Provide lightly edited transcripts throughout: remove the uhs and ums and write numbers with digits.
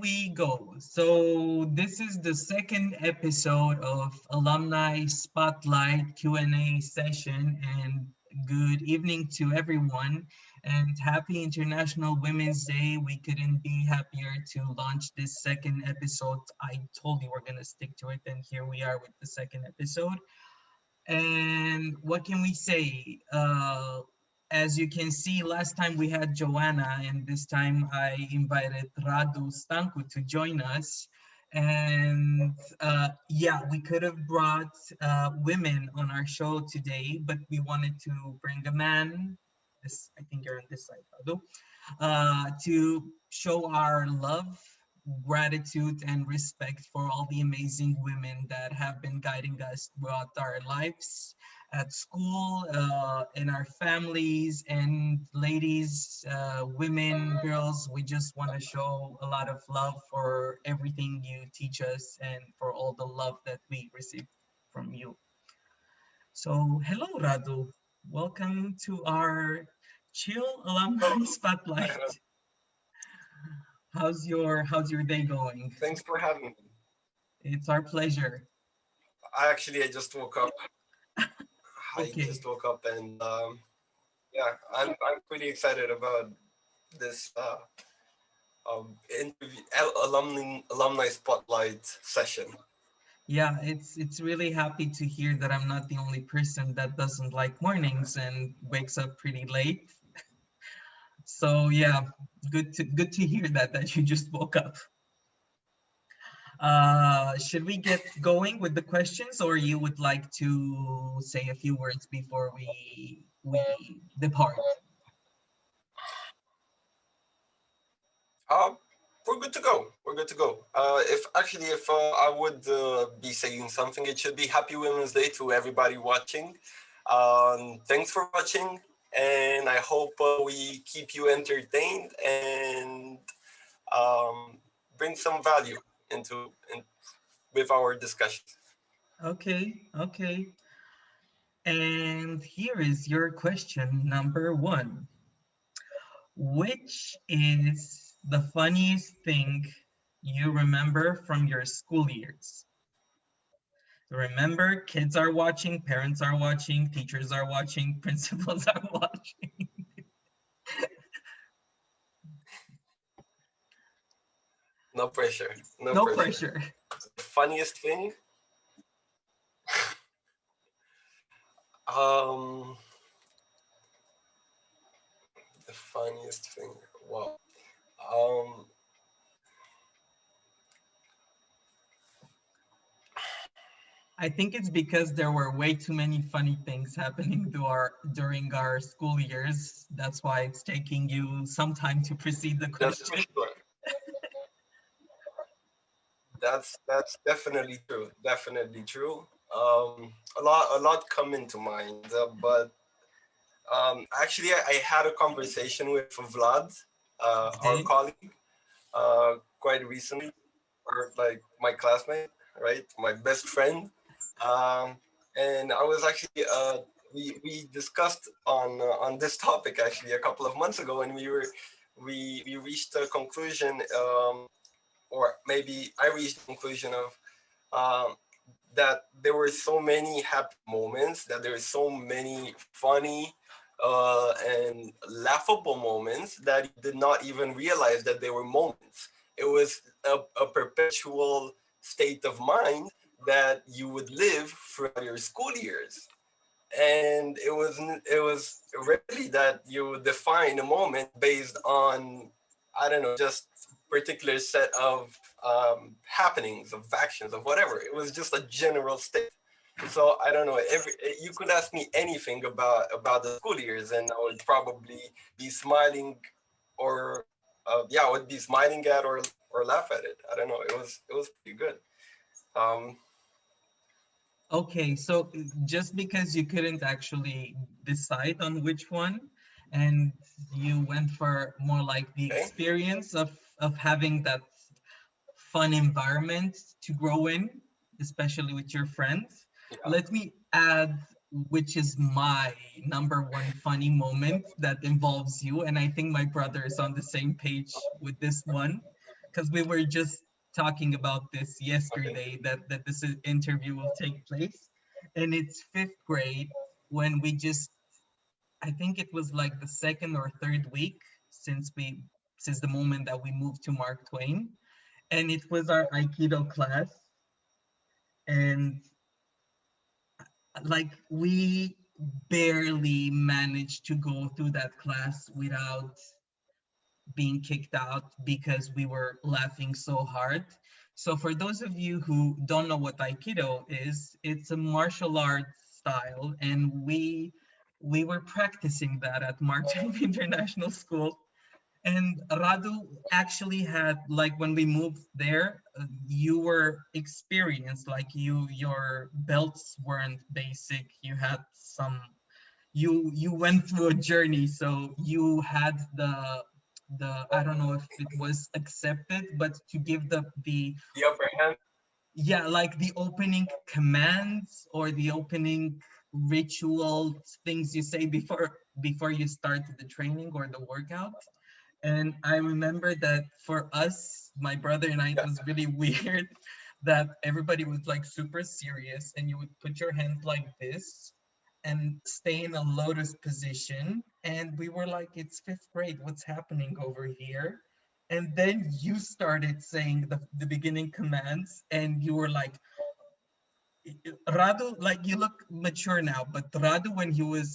we go. So this is the second episode of Alumni Spotlight Q&A session, and good evening to everyone and happy International Women's Day. We couldn't be happier to launch this second episode. I told you we're going to stick to it, and here we are with the second episode. And what can we say? As you can see, last time we had Joanna, and this time I invited Radu Stancu to join us. And yeah, we could have brought women on our show today, but we wanted to bring a man. I think you're on this side, Radu, to show our love, gratitude, and respect for all the amazing women that have been guiding us throughout our lives at school, in our families, and ladies, women, girls, we just want to show a lot of love for everything you teach us and for all the love that we receive from you. So hello, Radu. Welcome to our chill alumni spotlight. How's your day going? Thanks for having me. It's our pleasure. I just woke up. Okay. I just woke up, and yeah, I'm pretty excited about this interview, alumni spotlight session. Yeah, it's really happy to hear that I'm not the only person that doesn't like mornings and wakes up pretty late. So yeah, good to hear that you just woke up. Should we get going with the questions, or you would like to say a few words before we depart? We're good to go. We're good to go. If I would be saying something, it should be Happy Women's Day to everybody watching. Thanks for watching, and I hope we keep you entertained and bring some value with our discussions. Okay. And here is your question number 1. Which is the funniest thing you remember from your school years? Remember, kids are watching, parents are watching, teachers are watching, principals are watching. No pressure. No pressure. The funniest thing? The funniest thing. Wow. I think it's because there were way too many funny things happening during our school years. That's why it's taking you some time to proceed the question. That's for sure. That's definitely true. Definitely true. A lot come into mind, but actually, I had a conversation with Vlad, our colleague, quite recently, or like my classmate, right? My best friend. And I was actually we discussed on this topic actually a couple of months ago, and we reached a conclusion, or maybe I reached the conclusion of that there were so many happy moments, that there were so many funny and laughable moments that you did not even realize that they were moments. It was a perpetual state of mind that you would live throughout your school years. And it was rarely that you would define a moment based on, I don't know, just particular set of happenings, of actions, of whatever. It was just a general state. So I don't know. You could ask me anything about the school years, and I would probably be smiling, or I would be smiling at or laugh at it. I don't know. It was pretty good. Okay, so just because you couldn't actually decide on which one, and you went for more like the experience of having that fun environment to grow in, especially with your friends. Yeah. Let me add, which is my number 1 funny moment that involves you, and I think my brother is on the same page with this one. because we were just talking about this Okay. yesterday that this interview will take place, and it's fifth grade when we just, I think it was like the second or third week since we since the moment that we moved to Mark Twain, and it was our Aikido class, and like we barely managed to go through that class without being kicked out because we were laughing so hard. So for those of you who don't know what Aikido is, it's a martial arts style, and we were practicing that at Mark Twain International School. And Radu actually had, like, when we moved there, you were experienced, like your belts weren't basic. You had some, you went through a journey, so you had the I don't know if it was accepted, but to give the The upper hand. yeah, like the opening commands or the opening ritual things you say before you start the training or the workout. And I remember that for us, my brother and I, it Yeah. was really weird that everybody was like super serious, and you would put your hand like this and stay in a lotus position. And we were like, it's fifth grade, what's happening over here? And then you started saying the beginning commands, and you were like, Radu, like you look mature now, but Radu,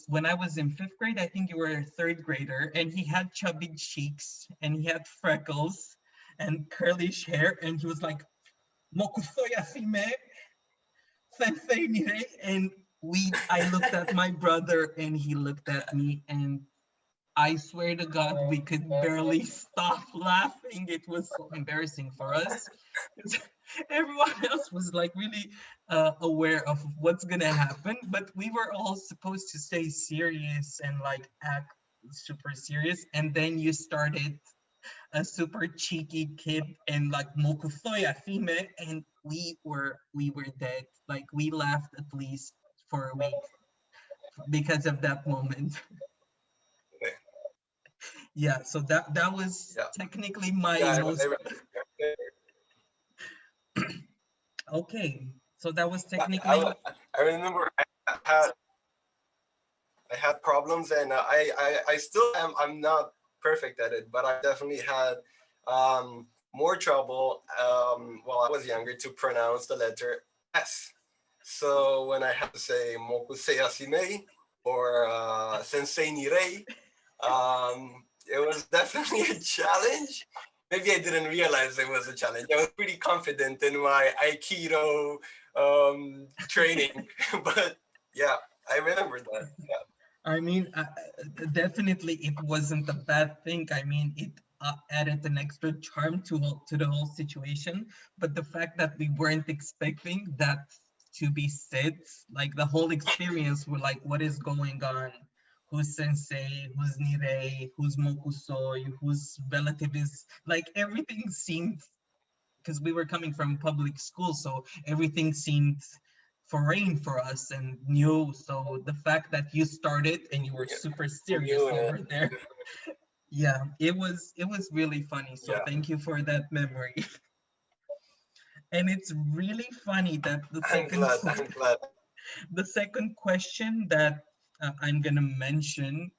when I was in fifth grade, I think you were a third grader, and he had chubby cheeks and he had freckles and curlish hair, and he was like, "Mokusoya sime, sensei nire," and I looked at my brother and he looked at me, and I swear to God, we could barely stop laughing. It was so embarrassing for us. Everyone else was like really aware of what's gonna happen, but we were all supposed to stay serious and like act super serious. And then you started a super cheeky kid and like mokusoya fime, and we were dead. Like we laughed at least for a week because of that moment. Okay. Yeah, so that was Yeah. technically my Yeah. most okay. So that was technically I remember I had problems, and I still am. I'm not perfect at it, but I definitely had more trouble while I was younger to pronounce the letter S. So when I had to say mokusei asime or sensei nirei, it was definitely a challenge. Maybe I didn't realize it was a challenge. I was pretty confident in my Aikido training, but yeah, I remember that. Yeah. I mean, definitely it wasn't a bad thing. I mean, it added an extra charm to the whole situation. But the fact that we weren't expecting that to be said, like the whole experience, we're like, what is going on? Who's sensei? Who's nirei? Who's mokusoi? Whose relative is like everything seemed, because we were coming from public school, so everything seemed foreign for us and new. So the fact that you started and you were Yeah. super serious New over there, yeah, it was really funny. So yeah. thank you for that memory. And it's really funny that I'm glad. I'm glad. the second question that I'm gonna mention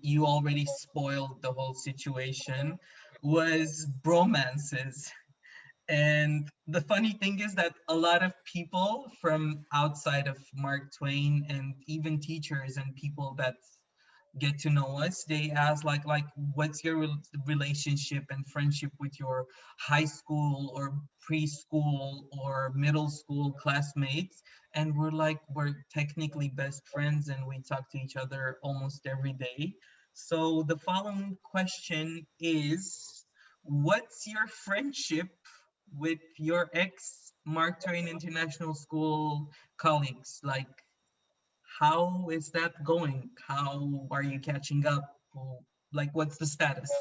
you already spoiled the whole situation, was bromances. And the funny thing is that a lot of people from outside of Mark Twain, and even teachers and people that get to know us, they ask like what's your relationship and friendship with your high school or preschool or middle school classmates, and we're like, we're technically best friends and we talk to each other almost every day. So the following question is, what's your friendship with your ex Mark Twain International School colleagues? Like, how is that going? How are you catching up? Like, what's the status?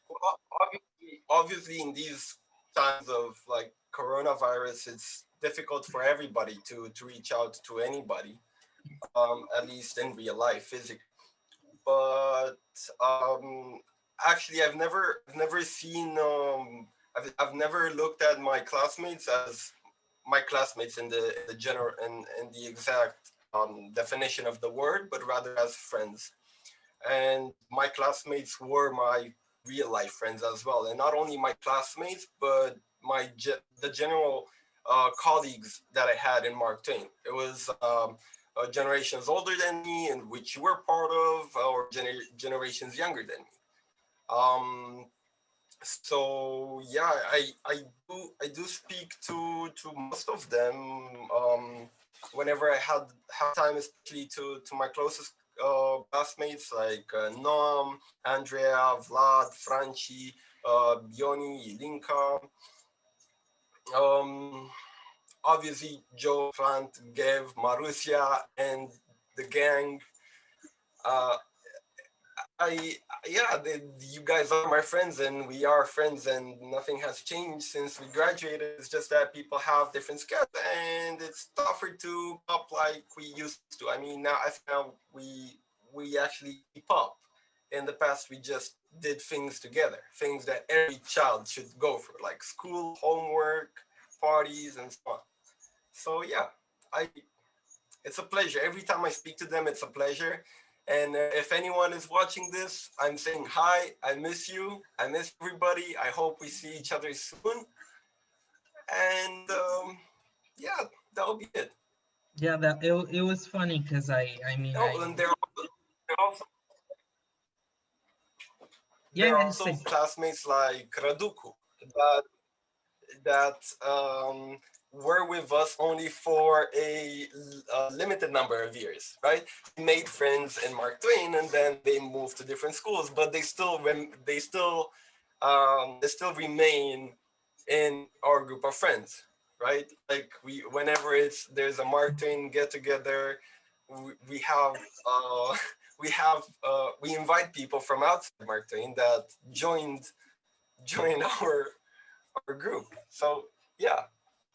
Well, obviously, in these times of like coronavirus, it's difficult for everybody to reach out to anybody, at least in real life, physically. But actually, I've never seen I've never looked at my classmates as my classmates in the general in the exact definition of the word, but rather as friends. And my classmates were my real life friends as well, and not only my classmates, but the general colleagues that I had in Mark Twain. It was generations older than me, and which you were part of, or generations younger than me. Um, so yeah, I do speak to most of them whenever I have time, especially to my closest classmates like Noam, Andrea, Vlad, Franci, Bioni, Ilinka, um, obviously Joe, Hrant, Gev, Marussia, and the gang. Uh, I yeah, you guys are my friends, and we are friends, and nothing has changed since we graduated. It's just that people have different skills, and it's tougher to up like we used to. I mean, now I think now we actually keep up. In the past, we just did things together, things that every child should go through, like school, homework, parties, and so on. So yeah, I it's a pleasure. Every time I speak to them, it's a pleasure. And if anyone is watching this, I'm saying hi. I miss you. I miss everybody. I hope we see each other soon. And yeah, that'll be it. Yeah, it was funny because I mean Oh, and there are also yeah, there are I also say classmates like Raduku that were with us only for a limited number of years, right? They made friends in Mark Twain, and then they moved to different schools, but they still remain in our group of friends, right? Like whenever there's a Mark Twain get together, we have we invite people from outside Mark Twain that join our group. So yeah,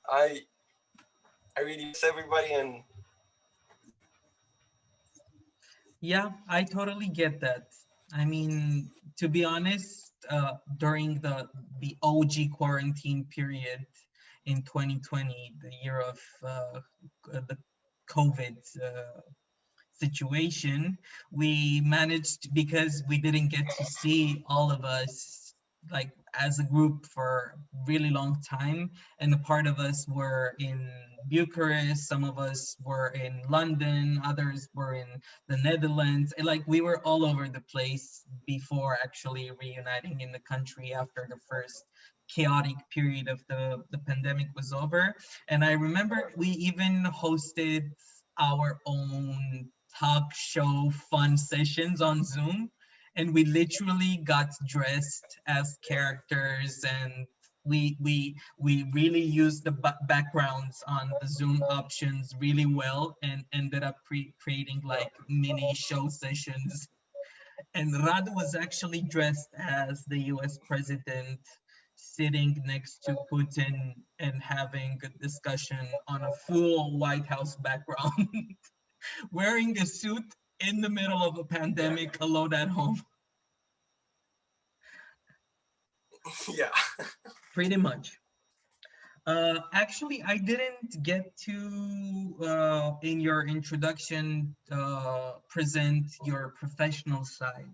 I I really miss everybody, and yeah, I totally get that. I mean, to be honest, during the OG quarantine period in 2020, the year of the COVID situation, we managed because we didn't get to see all of us like as a group for a really long time, and a part of us were in Bucharest, some of us were in London, others were in the Netherlands, and like we were all over the place before actually reuniting in the country after the first chaotic period of the pandemic was over. And I remember we even hosted our own talk show fun sessions on Zoom, and we literally got dressed as characters, and we really used the backgrounds on the Zoom options really well, and ended up creating like mini show sessions. And Radu was actually dressed as the US president, sitting next to Putin and having a discussion on a full White House background, wearing a suit in the middle of a yeah, pandemic alone at home. yeah. Pretty much. Actually, I didn't get to, in your introduction, present your professional side.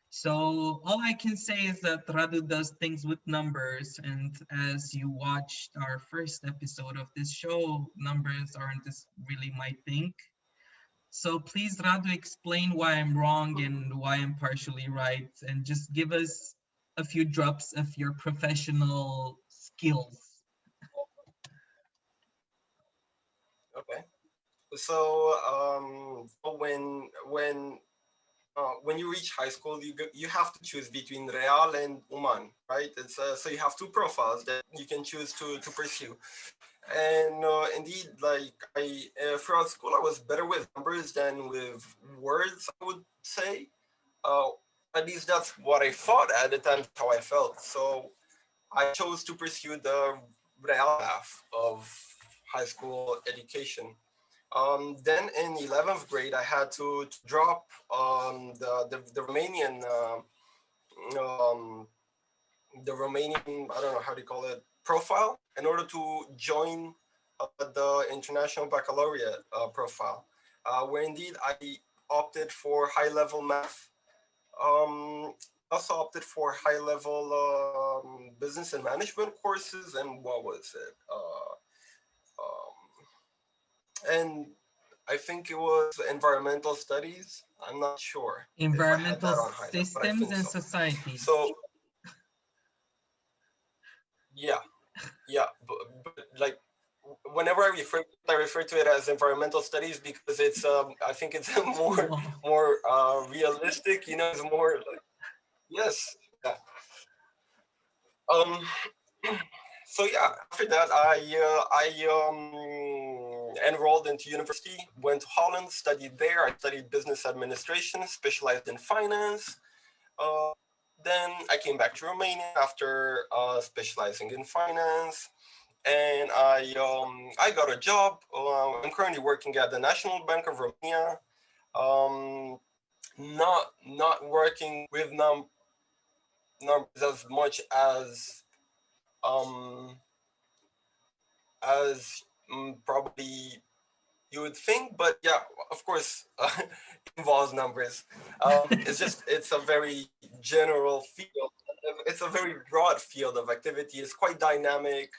So all I can say is that Radu does things with numbers, and as you watched our first episode of this show, numbers aren't just really my thing. So please, Radu, explain why I'm wrong and why I'm partially right, and just give us a few drops of your professional skills. Okay. So when you reach high school, you have to choose between Real and Uman, right? So you have two profiles that you can choose to pursue. And indeed, like throughout school, I was better with numbers than with words, I would say. Uh, at least that's what I thought at the time, how I felt. So I chose to pursue the Real path of high school education. Then in 11th grade, I had to drop the Romanian um, the Romanian, I don't know how do you call it, profile in order to join the International Baccalaureate profile, where indeed I opted for high level math. Also opted for high level business and management courses, and what was it? And I think it was environmental studies. I'm not sure if I had Environmental that on high level, but I systems think and so. societies. So yeah, yeah, but like whenever I refer to it as environmental studies because it's I think it's more Wow. more realistic. You know, it's more like yes, yeah. Um. So yeah, after that, I enrolled into university, went to Holland, studied there. I studied business administration, specialized in finance. Uh, then I came back to Romania after specializing in finance, and I got a job. I'm currently working at the National Bank of Romania. Um, not working with numbers as much um, as probably you would think, but yeah, of course, involves numbers. It's a very general field. It's a very broad field of activity. It's quite dynamic.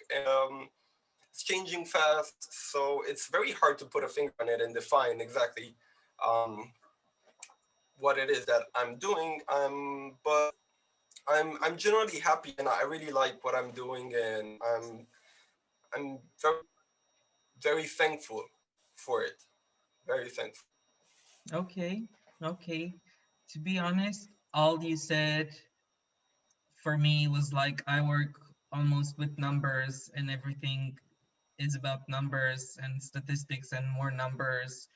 It's changing fast, so it's very hard to put a finger on it and define exactly um, what it is that I'm doing. But I'm generally happy, and I really like what I'm doing, and I'm very thankful for it. Very thankful. Okay, okay. To be honest, all you said for me was like I work almost with numbers and everything is about numbers and statistics and more numbers.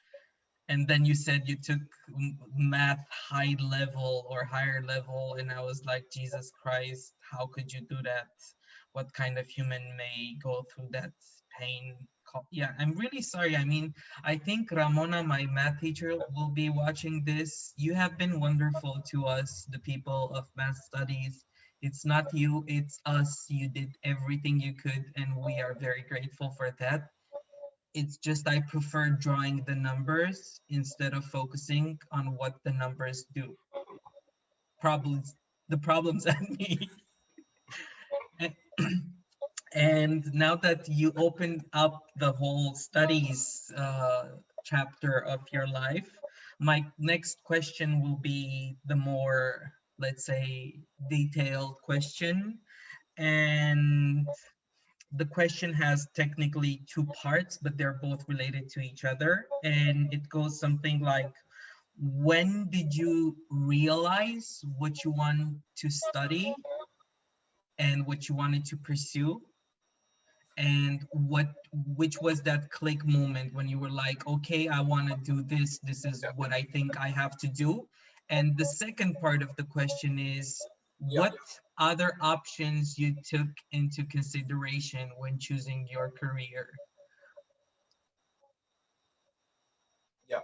And then you said you took math high level or higher level, and I was like, Jesus Christ, how could you do that? What kind of human may go through that pain? Yeah, I'm really sorry. I mean, I think Ramona, my math teacher, will be watching this. You have been wonderful to us, the people of math studies. It's not you, it's us. You did everything you could, and we are very grateful for that. It's just I prefer drawing the numbers instead of focusing on what the numbers do. Problems, the problems at me. And now that you opened up the whole studies chapter of your life, my next question will be the more, let's say, detailed question. And the question has technically two parts, but they're both related to each other. And it goes something like, when did you realize what you want to study and what you wanted to pursue? And which was that click moment when you were like, okay, I want to do this. This is Yeah, what I think I have to do. And the second part of the question is, yeah, what other options you took into consideration when choosing your career? yeah.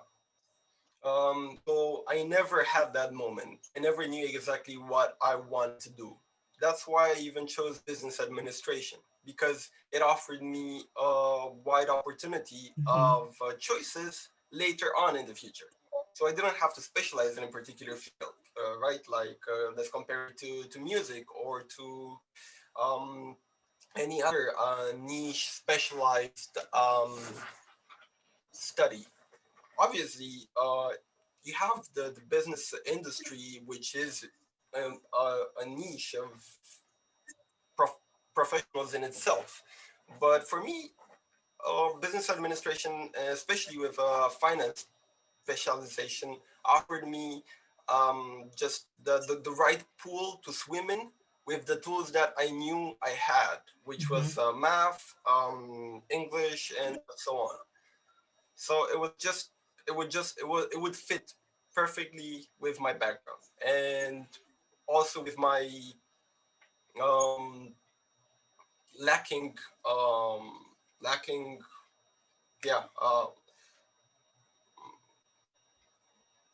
So I never had that moment. I never knew exactly what I wanted to do. That's why I even chose business administration because it offered me a wide opportunity Mhm. of choices later on in the future. So I didn't have to specialize in a particular field, right? Like let's compare it to music or to um, any other niche specialized study. Obviously, you have the business industry, which is a niche of prof- professionals in itself. But for me, business administration, especially with finance specialization, offered me just the right pool to swim in with the tools that I knew I had, which was Mhm. math, English, and so on. So it would fit perfectly with my background and also with my um, lacking um, lacking yeah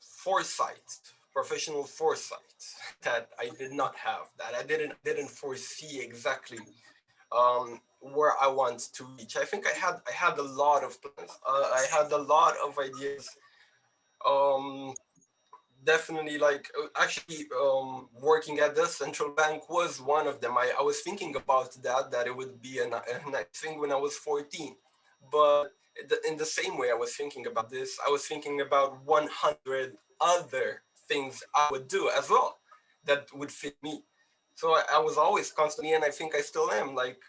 foresight, professional foresight. that I did not have that. I didn't foresee exactly where I want to reach. I think I had a lot of plans. I had a lot of ideas. Um, Definitely, like actually, working at the central bank was one of them. I was thinking about that it would be a nice thing when I was 14, but in the same way I was thinking about this, I was thinking about 100 other things I would do as well that would fit me. So I was always constantly, and I think I still am, like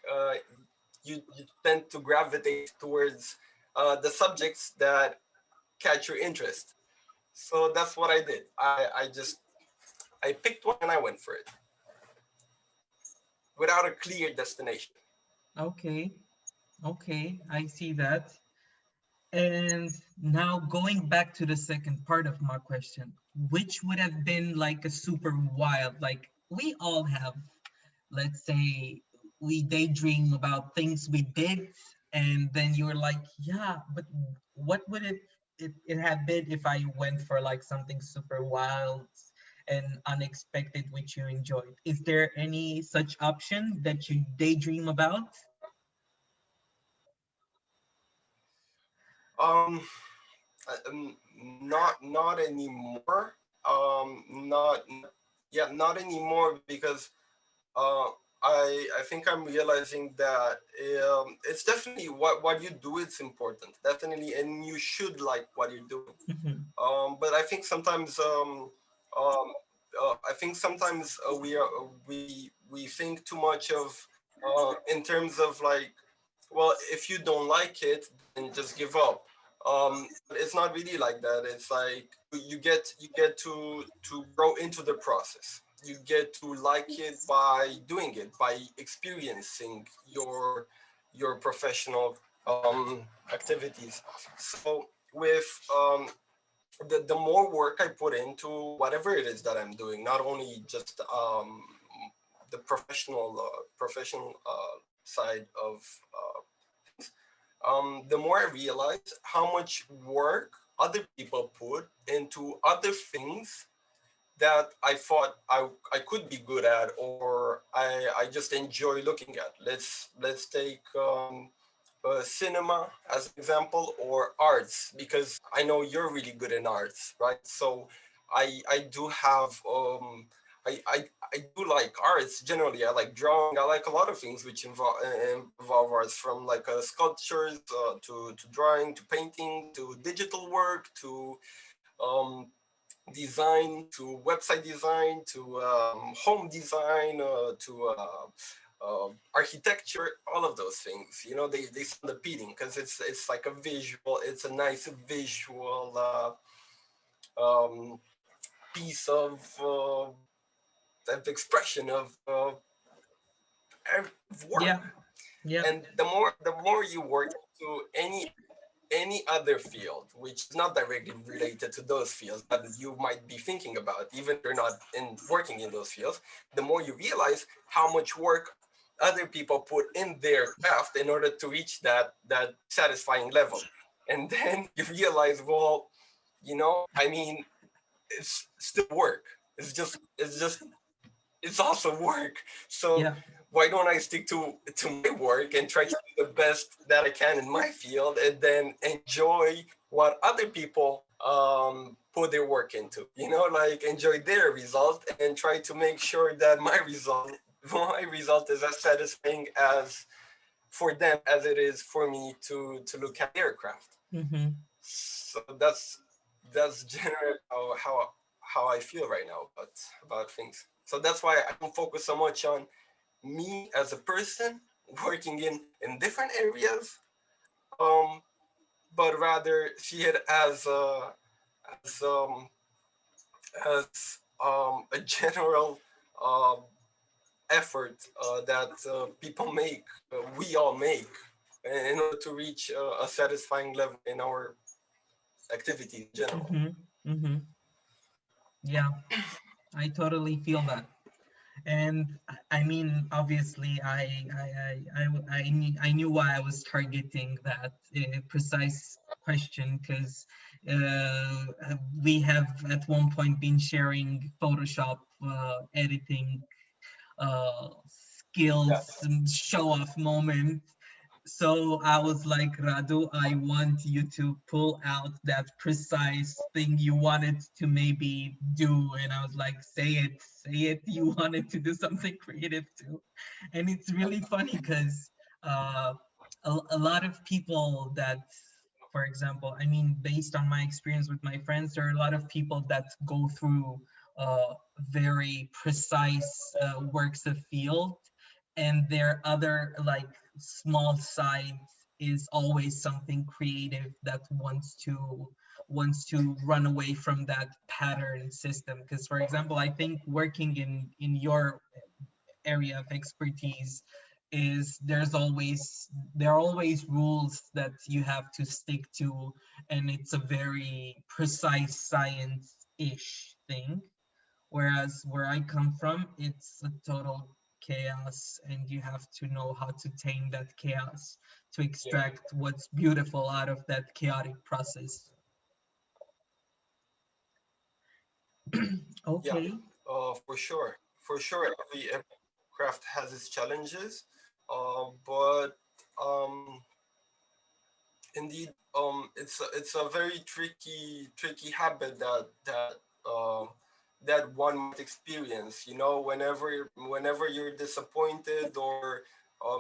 you tend to gravitate towards the subjects that catch your interest. So that's what I did. I picked one and I went for it without a clear destination. Okay. Okay, I see that. And now going back to the second part of my question, which would have been like a super wild, like we all have, let's say we daydream about things we did, and then you were like, yeah, but what would it have been if I went for like something super wild and unexpected which you enjoyed? Is there any such option that you daydream about? Um, not anymore. Not yeah, not anymore because uh, I think I'm realizing that it's definitely what you do. It's important, definitely, and you should like what you're doing. Mhm. But I think sometimes I think sometimes we think too much of in terms of like, well, if you don't like it, then just give up. It's not really like that. It's like you get to grow into the process. You get to like it by doing it, by experiencing your professional activities. So with the more work I put into whatever it is that I'm doing, not only just the professional side of the more I realize how much work other people put into other things that I thought I could be good at, or I just enjoy looking at. Let's take cinema as an example, or arts, because I know you're really good in arts, right? So I do have I do like arts generally. I like drawing. I like a lot of things which involve arts, from like sculptures to drawing to painting to digital work to um, design to website design to home design architecture, all of those things. You know, they sound appealing because it's like a visual, it's a nice visual um, piece of expression of work. Yeah, yeah. And the more you work to any other field which is not directly related to those fields that you might be thinking about, even if you're not in working in those fields, the more you realize how much work other people put in their craft in order to reach that satisfying level. And then you realize, well, you know, I mean, it's still work. It's just it's also work. So Yeah. why don't I stick to my work and try to do the best that I can in my field, and then enjoy what other people put their work into? You know, like enjoy their result and try to make sure that my result is as satisfying as for them as it is for me to look at their craft. Mm-hmm. So that's generally how I feel right now about things. So that's why I don't focus so much on me as a person working in different areas, um, but rather see it as um, as a general uh, effort that people make, we all make, in order to reach a satisfying level in our activities in general. Mm-hmm. Mm-hmm. Yeah, I totally feel that. And I mean, obviously, I knew why I was targeting that precise question, because we have at one point been sharing Photoshop editing Yeah, skills and show off moment. So I was like, Radu, I want you to pull out that precise thing you wanted to maybe do. And I was like, say it. You wanted to do something creative too. And it's really funny because uh, a lot of people that, for example, I mean, based on my experience with my friends, there are a lot of people that go through very precise works of field, and their other like small side is always something creative that wants to run away from that pattern system. Because, for example, I think working in your area of expertise is there are always rules that you have to stick to, and it's a very precise science-ish thing. Whereas where I come from, it's a total chaos, and you have to know how to tame that chaos to yeah, extract what's beautiful out of that chaotic process. yeah. Okay. For sure, for sure. Every craft has its challenges, but um, indeed, it's a very tricky habit uh, that one might experience. You know, whenever you're disappointed or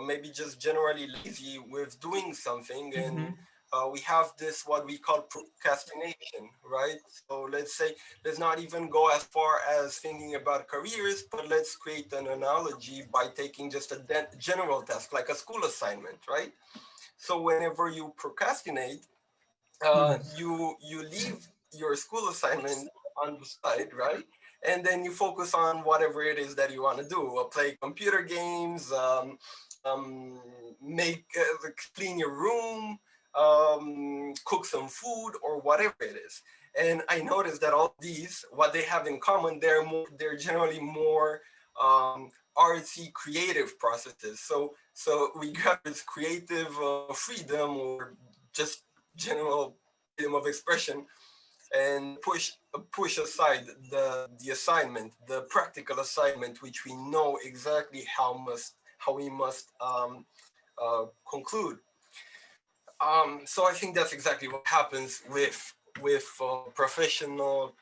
maybe just generally lazy with doing something, and Mm-hmm. we have this what we call procrastination, right? So let's not even go as far as thinking about careers, but let's create an analogy by taking just a general task like a school assignment, right? So whenever you procrastinate, Yes. you leave your school assignment on the side, right? And then you focus on whatever it is that you want to do. Play computer games, um, make clean your room, cook some food, or whatever it is. And I noticed that all these, what they have in common, they're generally more artsy, creative processes. So we got this creative freedom or just general freedom of expression, and push aside the assignment, the practical assignment, which we know exactly how we must conclude. So I think that's exactly what happens with professional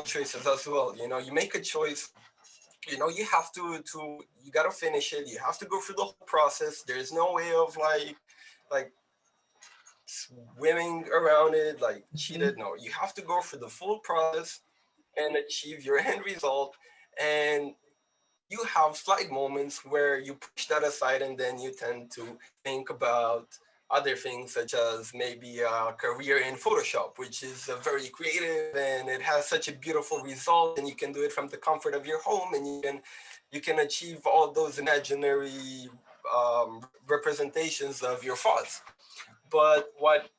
choices as well. You know, you make a choice. You know, you have to you got to finish it. You have to go through the whole process. There's no way of like swimming around it, like Mm-hmm. cheated. No, you have to go through the full process and achieve your end result. And you have slight moments where you push that aside, and then you tend to think about other things, such as maybe a career in Photoshop, which is very creative and it has such a beautiful result, and you can do it from the comfort of your home, and you can achieve all those imaginary representations of your thoughts. But what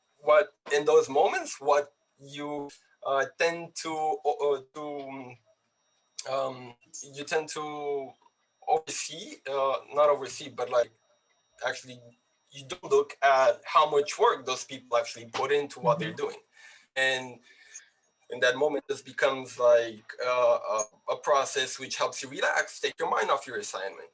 in those moments, what you tend um, you tend to oversee, not oversee, but like actually you don't look at how much work those people actually put into what they're Mm-hmm. doing. And in that moment, this becomes like a process which helps you relax, take your mind off your assignment.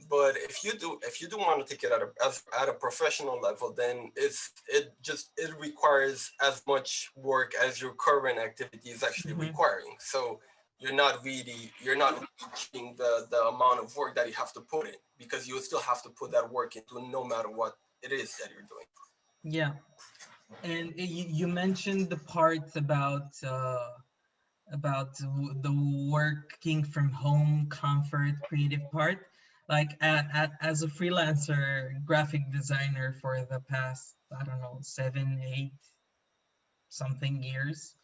But if you do want to take it at a professional level, then it requires as much work as your current activity is actually Mm-hmm. requiring. So you're not really cheating the amount of work that you have to put in, because you still have to put that work into no matter what it is that you're doing. Yeah. And you mentioned the parts about the working from home comfort creative part. Like as a freelancer graphic designer for the past, I don't know, 7 8 something years,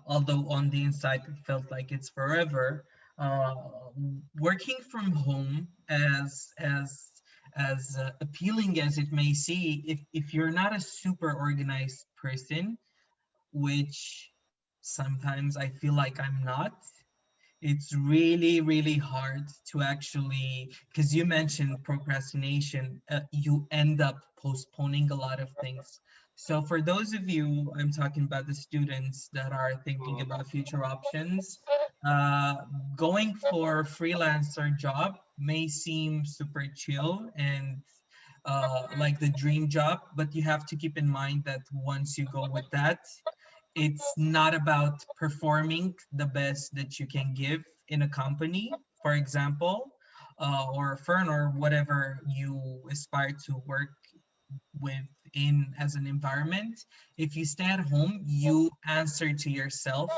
although on the inside it felt like it's forever. uh, Working from home, as appealing as it may see, if you're not a super organized person, which sometimes I feel like I'm not, it's really, really hard to actually, because you mentioned procrastination, you end up postponing a lot of things. So for those of you, I'm talking about the students that are thinking Mm, about future options, uh, going for freelancer job may seem super chill and like the dream job, but you have to keep in mind that once you go with that, it's not about performing the best that you can give in a company, for example, or a firm or whatever you aspire to work within as an environment. If you stay at home, you answer to yourself.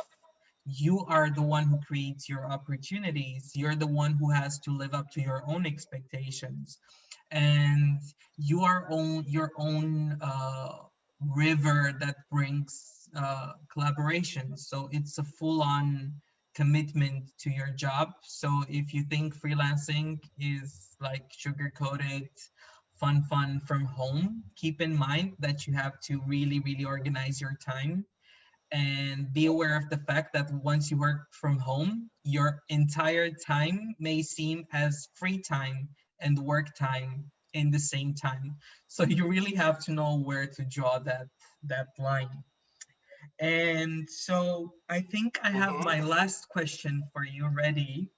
You are the one who creates your opportunities. You're the one who has to live up to your own expectations, and you are on your own river that brings collaboration. So it's a full-on commitment to your job. So if you think freelancing is like sugar-coated fun from home, keep in mind that you have to really organize your time and be aware of the fact that once you work from home, your entire time may seem as free time and work time in the same time. So you really have to know where to draw that line. And so I think I have mhm. my last question for you ready.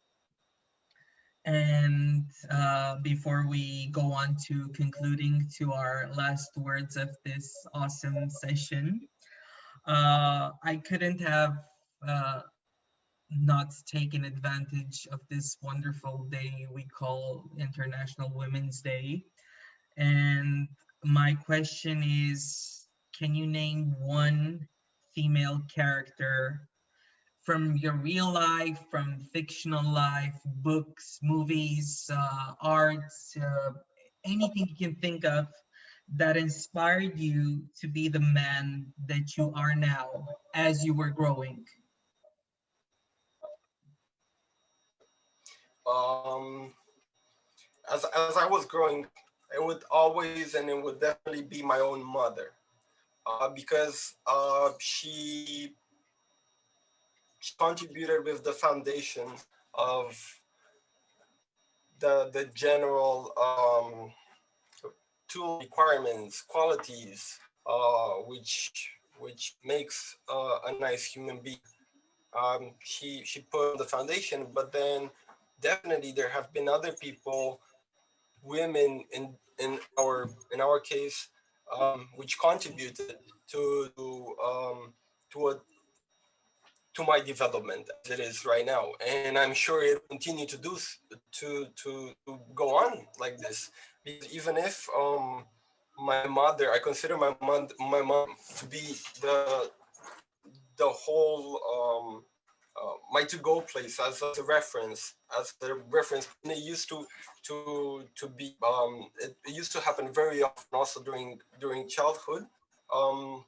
And before we go on to concluding to our last words of this awesome session, I couldn't have uh, not taken advantage of this wonderful day we call International Women's Day. And my question is, can you name one female character from your real life, from fictional life, books, movies, arts, anything you can think of that inspired you to be the man that you are now as you were growing? Um, as I was growing, it would always and it would definitely be my own mother, because she contributed with the foundation of the general tool requirements, qualities, which makes a nice human being. She put on the foundation, but then definitely there have been other people, women in our case, which contributed to a to my development as it is right now, and I'm sure it will continue to to go on like this, because even if my mother, I consider my mom to be the whole my to go place, as a reference, and it used to be it used to happen very often also during childhood. um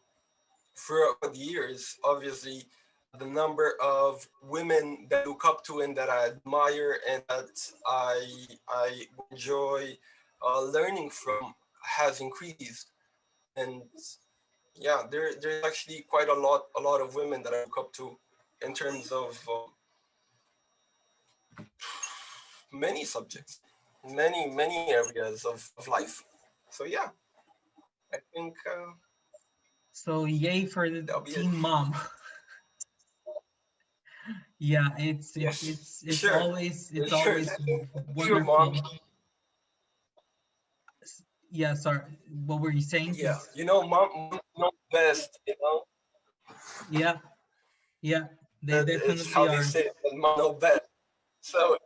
throughout the years, obviously, the number of women that I look up to and that I admire and that I enjoy learning from has increased. And yeah, there's actually quite a lot of women that I look up to in terms of many subjects, many areas of life. So yeah, I think So yay for the that'll be it. team mom. Yeah, Yes, for it's sure, always for it's sure. always Your mom. wonderful. Yeah, sorry. What were you saying? Yeah, Because mom knows best. yeah, yeah, they That it's how definitely they are. say it, that mom know best. So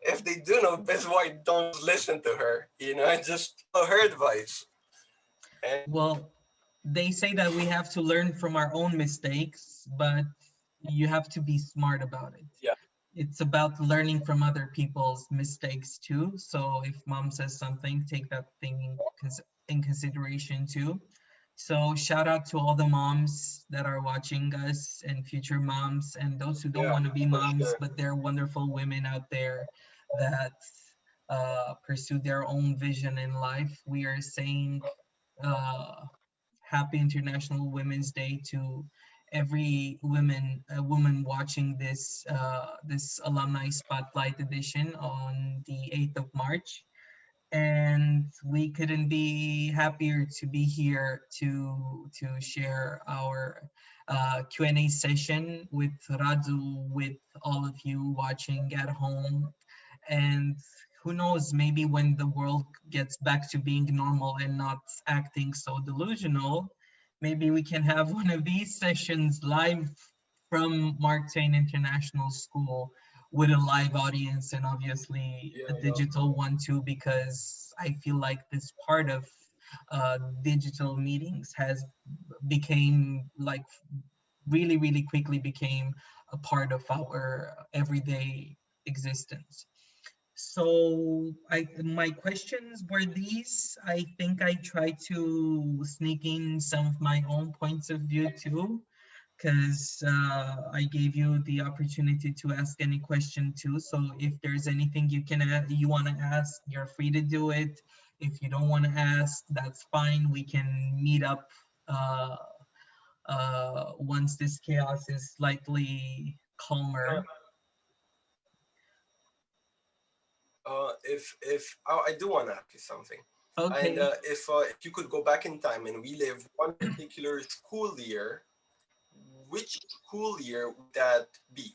if they do know best, why don't listen to her? Just follow her advice. And Well, they say that we have to learn from our own mistakes, but you have to be smart about it. yeah, It's about learning from other people's mistakes too. So if mom says something, take that thing in consideration too. So shout out to all the moms that are watching us and future moms and those who don't yeah, want to be for moms, sure. but they're wonderful women out there that pursue their own vision in life. We are saying uh, Happy International Women's Day to every woman watching this alumni spotlight edition on the 8th of March. and we couldn't be happier to be here to share our Q&A session with Radu, with all of you watching at home. And who knows, maybe when the world gets back to being normal and not acting so delusional, maybe we can have one of these sessions live from Mark Twain International School with a live audience, and obviously Yeah, a yeah. digital one too, because I feel like this part of digital meetings has became like really quickly became a part of our everyday existence. So my questions were these. I think I tried to sneak in some of my own points of view too, because I gave you the opportunity to ask any question too. So if there's anything you want to ask, you're free to do it. If you don't want to ask, that's fine. We can meet up uh, once this chaos is slightly Uh, calmer. if I do want to ask you something, and Okay. if you could go back in time and relive one particular school year, which school year would that be?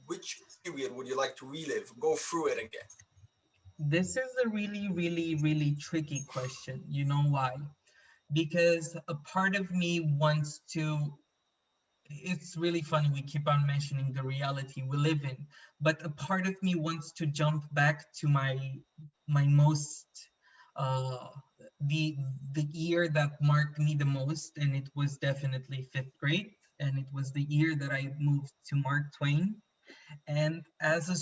Which period would you like to relive? Go through it again. This is a really tricky question. You know why? Because a part of me wants to, it's really funny we keep on mentioning the reality we live in, but a part of me wants to jump back to my most uh the the year that marked me the most, and it was definitely fifth grade, and it was the year that I moved to Mark Twain. And as a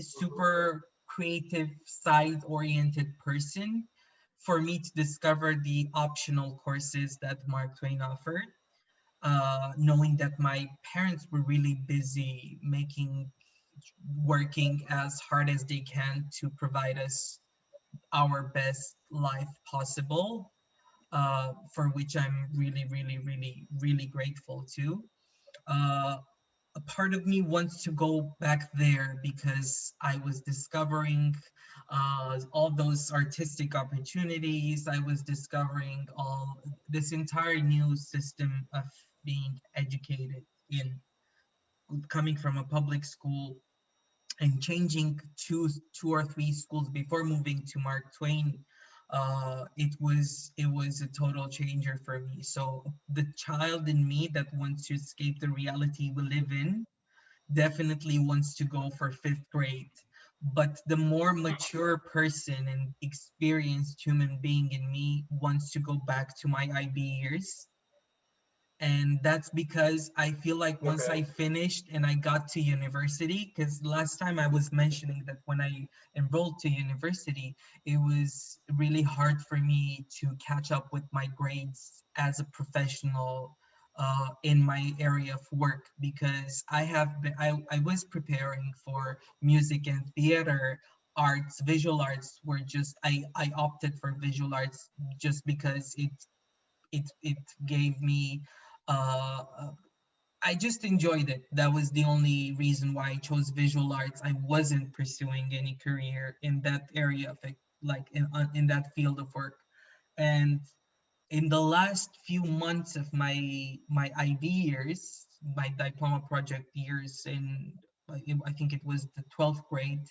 Mhm. super creative side oriented person, for me to discover the optional courses that Mark Twain offered, knowing that my parents were really busy working as hard as they can to provide us our best life possible, for which I'm really grateful to. Uh, a part of me wants to go back there because I was discovering all those artistic opportunities. I was discovering all this entire new system of being educated in, coming from a public school and changing two or three schools before moving to Mark Twain. It was a total changer for me. So the child in me that wants to escape the reality we live in definitely wants to go for fifth grade. But the more mature person and experienced human being in me wants to go back to my IB years. And that's because I feel like once I Okay. finished and I got to university, because last time I was mentioning that when I enrolled to university, it was really hard for me to catch up with my grades as a professional in my area of work, because I was preparing for music and theater arts. Visual arts were just, I opted for visual arts just because it gave me uh, I just enjoyed it. That was the only reason why I chose visual arts. I wasn't pursuing any career in that area of it, like in that field of work. And in the last few months of my IB years, my diploma project years, in I think it was the 12th grade,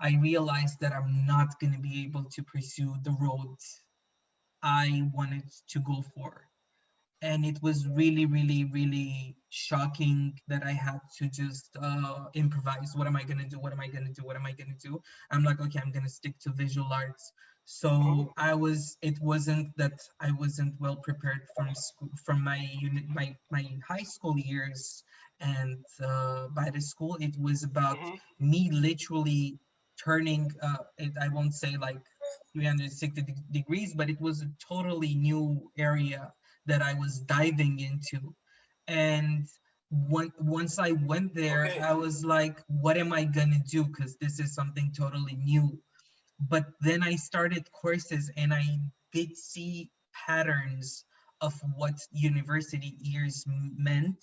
I realized that I'm not going to be able to pursue the road I wanted to go for. And it was really shocking that I had to just improvise. What am I gonna do? What am I gonna do? What am I gonna do? I'm like, okay, I'm gonna stick to visual arts. So Mhm. it wasn't that I wasn't well prepared from school, from my unit, my high school years, and by the school it was about Mhm. me literally turning I won't say like 360 degrees, but it was a totally new area that I was diving into. And once I went there, Okay. I was like, what am I gonna do? Because this is something totally new. But then I started courses and I did see patterns of what university years meant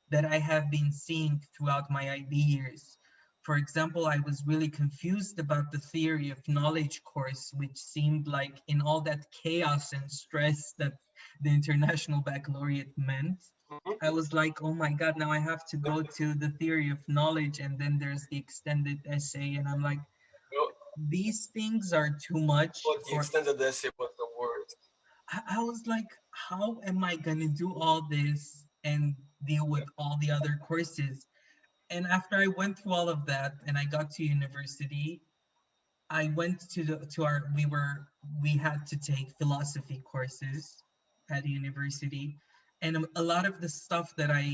that I have been seeing throughout my IB years. for example, I was really confused about the theory of knowledge course, which seemed like in all that chaos and stress that the International Baccalaureate meant, Mhm. I was like, oh my God, now I have to go to the theory of knowledge, and then there's the extended essay, and I'm like, You these things are too much But the for. extended essay was the worst. I was like, how am I gonna do all this and deal with all the other courses? And after I went through all of that and I got to university, I went to the to our we had to take philosophy courses at university, and a lot of the stuff that I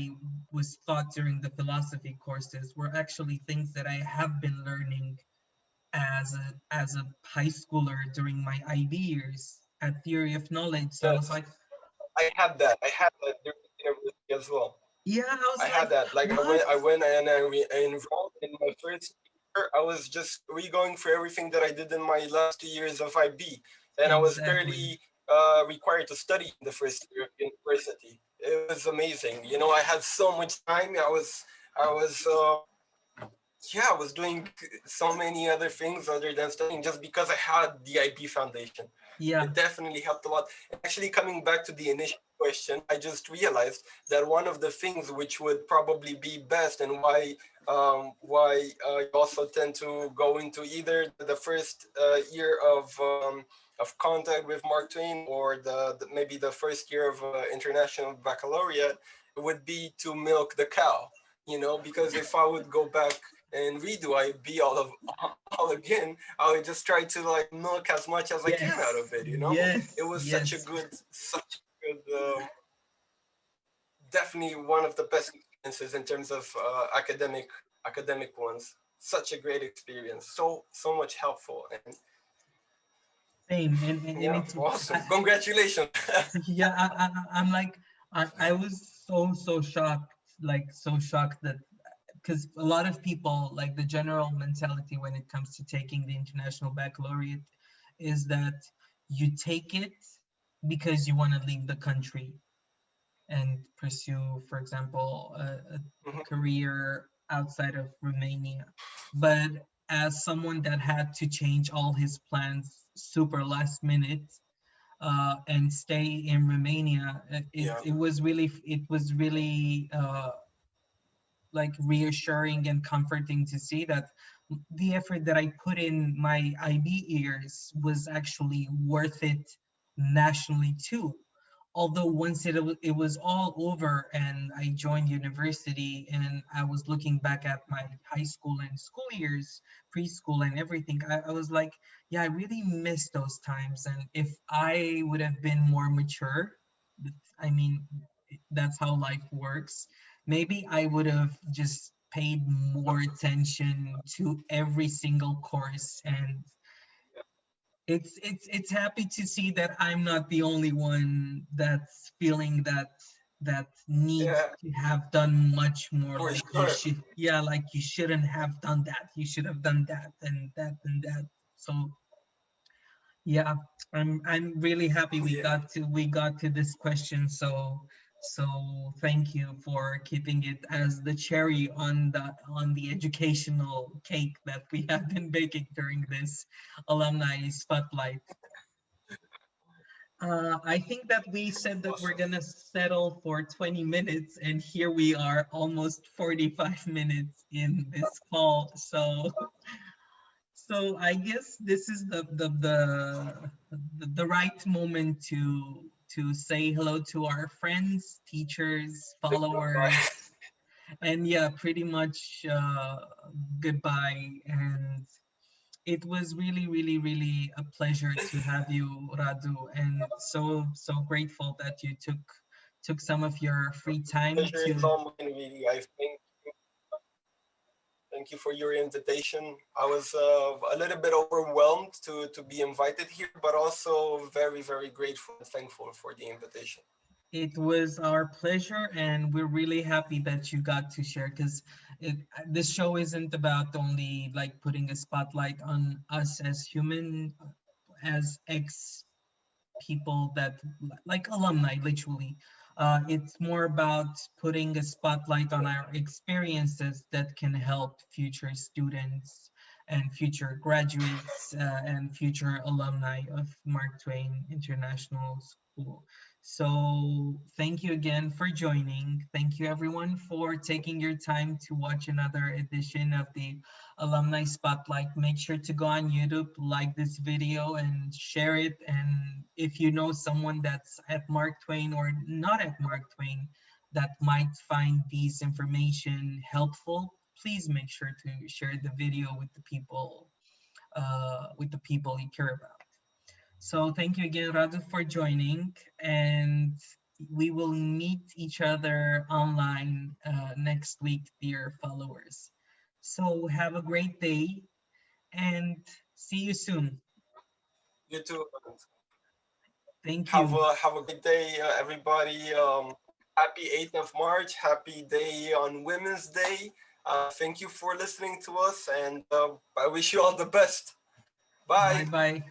was taught during the philosophy courses were actually things that I have been learning as a high schooler during my IB years at theory of knowledge. So I was Yes, like, I had that. I had that during university as well. yeah, I I was had like, that. Like what? I went and I enrolled in my first year. I was just re-going for everything that I did in my last 2 years of IB, and I was Exactly. barely required to study in the first year of university. It was amazing. You know, I had so much time. I was yeah, I was doing so many other things other than studying just because I had the IB foundation. Yeah. It definitely helped a lot. And actually, coming back to the initial question, I just realized that one of the things which would probably be best, and why you also tend to go into either the first year of contact with Mark Twain, or maybe the first year of international baccalaureate, would be to milk the cow. You know, because if I would go back and redo IB all again, I would just try to like milk as much as I can out Yes. of it. You know, it Yes. was Yes. such a good, definitely one of the best experiences in terms of academic ones. Such a great experience, so much helpful, and Same. And yeah, it's awesome. Congratulations. yeah. I'm like I was so shocked, like so shocked that because a lot of people like the general mentality when it comes to taking the international baccalaureate is that you take it because you want to leave the country and pursue, for example, a Mhm. career outside of Romania. But as someone that had to change all his plans super last minute and stay in Romania, Yeah, it was really like reassuring and comforting to see that the effort that I put in my IB years was actually worth it nationally too. Although once it was all over and I joined university and I was looking back at my high school and school years, preschool and everything, I was like, yeah, I really miss those times. And if I would have been more mature, I mean, that's how life works. Maybe I would have just paid more attention to every single course, and it's happy to see that I'm not the only one that's feeling that needs yeah, to have done much more, for like you sure. should, yeah, like you shouldn't have done that, you should have done that and that and that. So yeah, I'm really happy Yeah, we got to this question. So thank you for keeping it as the cherry on the educational cake that we have been baking during this alumni spotlight. I think that we said that we're awesome. gonna settle for 20 minutes, and here we are, almost 45 minutes in this call. So I guess this is the right moment to say hello to our friends, teachers, Goodbye. followers, and yeah, pretty much goodbye. And it was really a pleasure to have you, Radu, and so grateful that you took some of your free time Pleasure is to. all mine, really. I think thank you for your invitation. I was a little bit overwhelmed to be invited here, but also very grateful and thankful for the invitation. It was our pleasure, and we're really happy that you got to share because this show isn't about only like putting a spotlight on us as human, as ex people that like alumni, literally. It's more about putting a spotlight on our experiences that can help future students and future graduates and future alumni of Mark Twain International School. So thank you again for joining. Thank you everyone for taking your time to watch another edition of the Alumni Spotlight. Make sure to go on YouTube, like this video and share it. And if you know someone that's at Mark Twain or not at Mark Twain that might find these information helpful, please make sure to share the video with the people you care about. So thank you again, Radu, for joining, and we will meet each other online next week, dear followers. So have a great day and see you soon. You too. Thank you. Have a great day, everybody. Happy 8th of March. Happy day on Women's Day. Thank you for listening to us, and I wish you all the best. Bye Bye. bye.